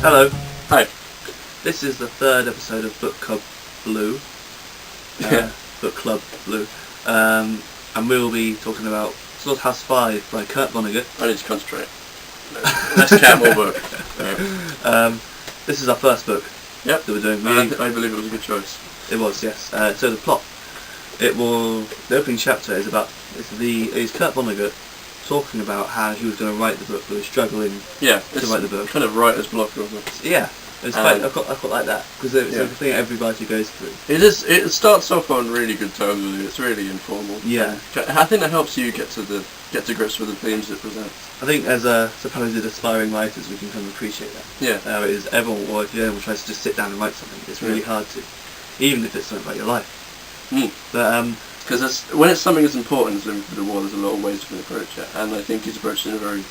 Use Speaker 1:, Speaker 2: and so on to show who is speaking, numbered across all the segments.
Speaker 1: Hello.
Speaker 2: Hi.
Speaker 1: This is the third episode of Book Club Blue. Book Club Blue. And we'll be talking about Slaughterhouse 5 by Kurt Vonnegut.
Speaker 2: I need to concentrate. No, let's chat more book.
Speaker 1: This is our first book.
Speaker 2: Yep.
Speaker 1: That we're doing.
Speaker 2: I believe it was a good choice.
Speaker 1: It was, yes. So the plot. The opening chapter is Kurt Vonnegut talking about how he was going to write the book, but was struggling to write the book.
Speaker 2: Kind of writer's block, wasn't it?
Speaker 1: Yeah. It's quite, I quite like that, because it's a thing every writer goes through.
Speaker 2: It starts off on really good terms. It's really informal.
Speaker 1: Yeah.
Speaker 2: I think that helps you get to grips with the themes it presents.
Speaker 1: I think as supposed aspiring writers, we can kind of appreciate that.
Speaker 2: Yeah.
Speaker 1: It is everyone, or if anyone tries to just sit down and write something, it's really hard to, even if it's something about your life. But
Speaker 2: because when it's something as important as living through the war, there's a lot of ways you can approach it, and I think he's approached it in a very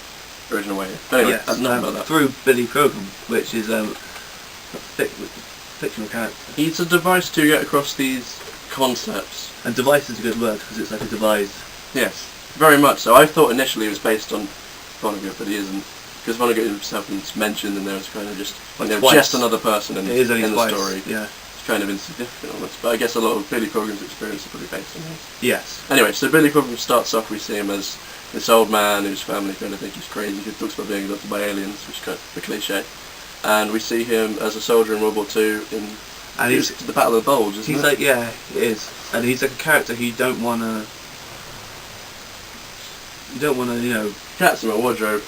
Speaker 2: original way. But anyway, enough about that.
Speaker 1: Through Billy Program, which is a fictional character.
Speaker 2: He's a device to get across these concepts.
Speaker 1: And device is a good word, because it's like a device.
Speaker 2: Yes, very much so. I thought initially it was based on Vonnegut, but he isn't. Because Vonnegut himself is mentioned, and there was kind of just just another person in the story.
Speaker 1: Yeah.
Speaker 2: It's kind of insignificant almost, but I guess a lot of Billy Cogham's experience is probably based on his.
Speaker 1: Yes.
Speaker 2: Anyway, so Billy Cogham starts off, we see him as this old man whose family kind of think he's crazy, who talks about being adopted by aliens, which is kind of a cliche. And we see him as a soldier in World War II in the Battle of the Bulge, isn't
Speaker 1: it? Yeah, it is. And he's like a character who you don't want to,
Speaker 2: cats in my wardrobe.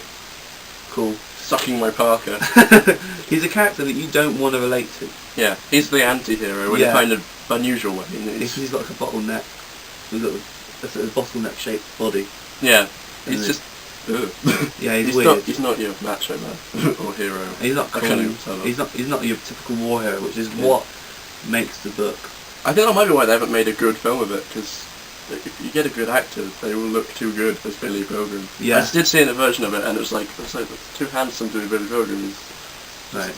Speaker 1: Cool.
Speaker 2: Sucking my parka.
Speaker 1: He's a character that you don't want to relate to.
Speaker 2: Yeah, he's the anti-hero in a kind of unusual way.
Speaker 1: He's got like a bottleneck. He's got a bottleneck shaped body.
Speaker 2: Yeah, he's just.
Speaker 1: Yeah, he's weird.
Speaker 2: He's not your macho man or hero.
Speaker 1: He's not cool. He's not your typical war hero, which is what makes the book.
Speaker 2: I think that might be why they haven't made a good film of it, because if you get a good actor, they will look too good as Billy Cogham. Yeah. I just did see a version of it, and it was like too handsome to be Billy Cogham.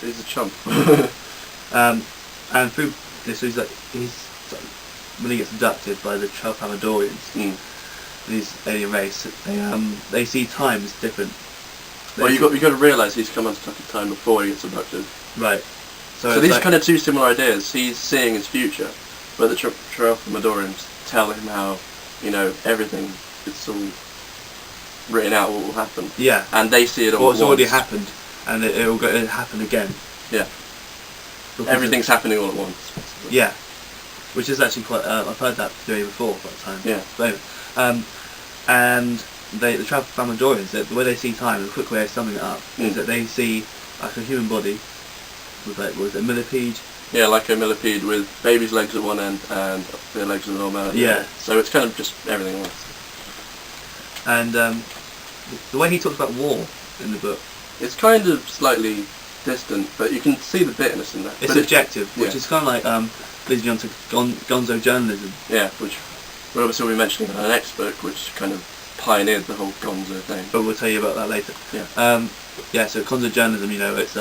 Speaker 2: He's a chump.
Speaker 1: And through this, when he gets abducted by the Hamadorians. These alien race, they see time as different.
Speaker 2: Well, you got to realise he's come on stuck in time before he gets abducted.
Speaker 1: Right.
Speaker 2: So these kind of two similar ideas. He's seeing his future, but the Hamadorians tell him how, everything, it's all written out what will happen.
Speaker 1: Yeah.
Speaker 2: And they see it all.
Speaker 1: What's already happened, and it'll happen again.
Speaker 2: Yeah. Because everything's happening all at once. Basically.
Speaker 1: Yeah. Which is actually quite. I've heard that theory before at that time.
Speaker 2: Yeah.
Speaker 1: So, and the Hamadorians, the way they see time, the quick way of summing it up, is that they see like a human body with a millipede.
Speaker 2: Yeah, like a millipede with baby's legs at one end and their legs of an old man at the other. So it's kind of just everything else.
Speaker 1: And the way he talks about war in the book,
Speaker 2: it's kind of slightly distant, but you can see the bitterness in that.
Speaker 1: It's subjective, which is kind of like leading on to gonzo journalism.
Speaker 2: Yeah, which we'll obviously be mentioning in our next book, which kind of pioneered the whole gonzo thing.
Speaker 1: But we'll tell you about that later.
Speaker 2: Yeah.
Speaker 1: So gonzo journalism, it's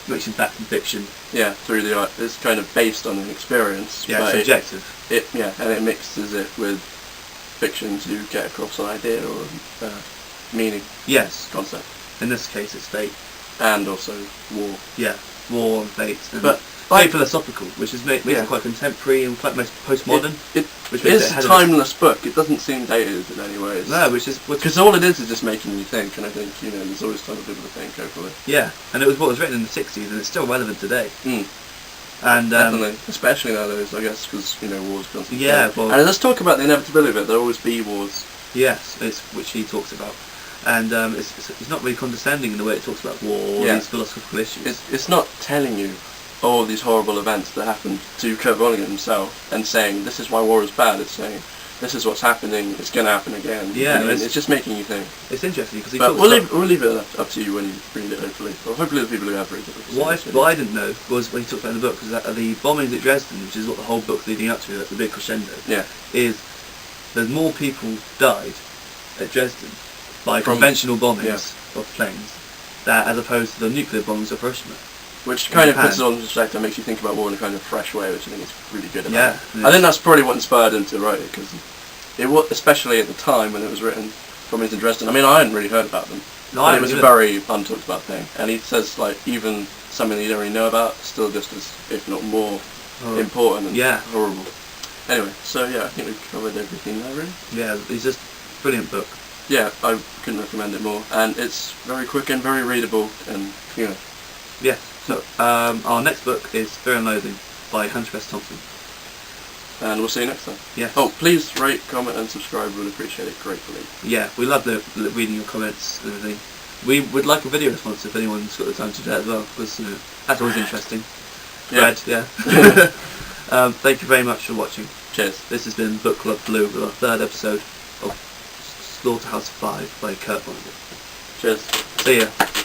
Speaker 1: mixing fact and fiction.
Speaker 2: Yeah, through the art. It's kind of based on an experience.
Speaker 1: Yeah, it's subjective.
Speaker 2: And it mixes it with fiction to get across an idea or meaning.
Speaker 1: Yes.
Speaker 2: Concept.
Speaker 1: In this case, it's fate.
Speaker 2: And also war.
Speaker 1: Yeah, war and fate.
Speaker 2: But
Speaker 1: very philosophical, which makes it quite contemporary and quite most postmodern.
Speaker 2: It is a timeless book. It doesn't seem dated in any way.
Speaker 1: No,
Speaker 2: because all it is just making you think, and I think there's always time for people to think, hopefully.
Speaker 1: Yeah, and it was written in the '60s, and it's still relevant today.
Speaker 2: And definitely, especially nowadays, I guess, because wars constantly.
Speaker 1: Yeah,
Speaker 2: and let's talk about the inevitability of it. There'll always be wars.
Speaker 1: Yes, which he talks about. And it's not really condescending in the way it talks about war or these philosophical issues.
Speaker 2: It's not telling you all these horrible events that happened to Kurt Vonnegut himself and saying this is why war is bad. It's saying this is what's happening. It's going to happen again.
Speaker 1: Yeah,
Speaker 2: it's just making you think.
Speaker 1: It's interesting because
Speaker 2: we'll leave it up to you when you read it. Hopefully, or hopefully the people who have read it.
Speaker 1: What I didn't know was when he talked about in the book was that the bombings at Dresden, which is what the whole book's leading up to, that's the big crescendo.
Speaker 2: Yeah.
Speaker 1: Is there's more people died at Dresden by conventional bombings of planes, as opposed to the nuclear bombings of Hiroshima.
Speaker 2: Which kind of puts it on perspective and makes you think about war in a kind of fresh way, which I think is really good.
Speaker 1: Yeah.
Speaker 2: I think that's probably what inspired him to write it, because it was, especially at the time when it was written, it's interesting. I mean, I hadn't really heard about them. No, it was a very untalked about thing, and he says like even something that you don't really know about still just as, if not more, important and horrible. Anyway, so yeah, I think we've covered everything there, really. Yeah,
Speaker 1: it's just a brilliant book.
Speaker 2: Yeah, I couldn't recommend it more, and it's very quick and very readable, and you know.
Speaker 1: Yeah. So our next book is Fear and Loathing by Hunter S. Thompson.
Speaker 2: And we'll see you next time.
Speaker 1: Yeah.
Speaker 2: Oh, please rate, comment, and subscribe. We'd appreciate it greatly.
Speaker 1: Yeah, we love reading your comments and everything. We would like a video response if anyone's got the time to do that as well, because that's always interesting.
Speaker 2: Yeah.
Speaker 1: Red, yeah. Thank you very much for watching.
Speaker 2: Cheers.
Speaker 1: This has been Book Club Blue with our 3rd episode of Slaughterhouse 5 by Kurt Vonnegut.
Speaker 2: Cheers.
Speaker 1: See ya.